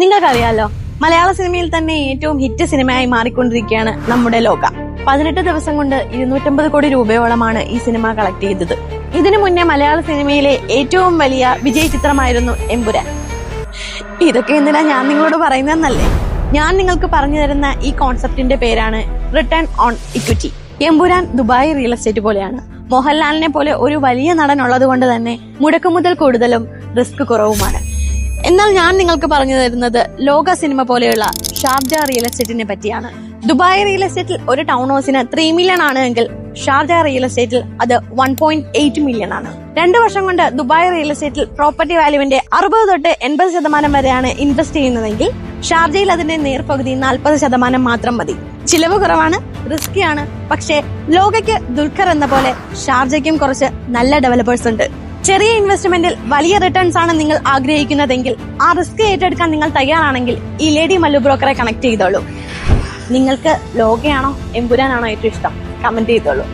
നിങ്ങൾക്കറിയാലോ, മലയാള സിനിമയിൽ തന്നെ ഏറ്റവും ഹിറ്റ് സിനിമയായി മാറിക്കൊണ്ടിരിക്കുകയാണ് നമ്മുടെ ലോക. 18 ദിവസം കൊണ്ട് 250 കോടി രൂപയോളമാണ് ഈ സിനിമ കളക്ട് ചെയ്തത്. ഇതിനു മുന്നേ മലയാള സിനിമയിലെ ഏറ്റവും വലിയ വിജയ ചിത്രമായിരുന്നു എമ്പുരാൻ. ഇതൊക്കെ എന്തിനാ ഞാൻ നിങ്ങളോട് പറയുന്നതെന്നല്ലേ? ഞാൻ നിങ്ങൾക്ക് പറഞ്ഞു തരുന്ന ഈ കോൺസെപ്റ്റിന്റെ പേരാണ് return on equity. Empuraan Dubai real estate പോലെയാണ്. മോഹൻലാലിനെ പോലെ ഒരു വലിയ നടൻ ഉള്ളത് കൊണ്ട് തന്നെ മുടക്കുമുതൽ കൂടുതലും റിസ്ക് കുറവുമാണ്. എന്നാൽ ഞാൻ നിങ്ങൾക്ക് പറഞ്ഞു തരുന്നത് ലോക സിനിമ പോലെയുള്ള ഷാർജ റിയൽ എസ്റ്റേറ്റിനെ പറ്റിയാണ്. ദുബായ് റിയൽ എസ്റ്റേറ്റിൽ ഒരു ടൗൺ ഹൗസിന് 3 മില്യൺ ആണ് എങ്കിൽ ഷാർജ റിയൽ എസ്റ്റേറ്റിൽ അത് 1.8 മില്യൺ ആണ്. 2 വർഷം കൊണ്ട് ദുബായ് റിയൽ എസ്റ്റേറ്റിൽ പ്രോപ്പർട്ടി വാല്യൂവിന്റെ 60 തൊട്ട് 80% വരെയാണ് ഇൻവെസ്റ്റ് ചെയ്യുന്നതെങ്കിൽ ഷാർജയിൽ അതിന്റെ നേർപകുതി 40% മാത്രം മതി. ചിലവ് കുറവാണ്, റിസ്കിയാണ്. പക്ഷേ ലോകയ്ക്ക് ദുൽഖർ എന്ന പോലെ ഷാർജയ്ക്കും കുറച്ച് നല്ല ഡെവലപ്പേഴ്സ് ഉണ്ട്. ചെറിയ ഇൻവെസ്റ്റ്മെന്റിൽ വലിയ റിട്ടേൺസ് ആണ് നിങ്ങൾ ആഗ്രഹിക്കുന്നതെങ്കിൽ, ആ റിസ്ക് ഏറ്റെടുക്കാൻ നിങ്ങൾ തയ്യാറാണെങ്കിൽ ഈ ലേഡി മല്ലു ബ്രോക്കറെ കണക്ട് ചെയ്തോളൂ. നിങ്ങൾക്ക് ലോകയാണോ എമ്പുരാനാണോ ഏറ്റവും ഇഷ്ടം? കമന്റ് ചെയ്തോളൂ.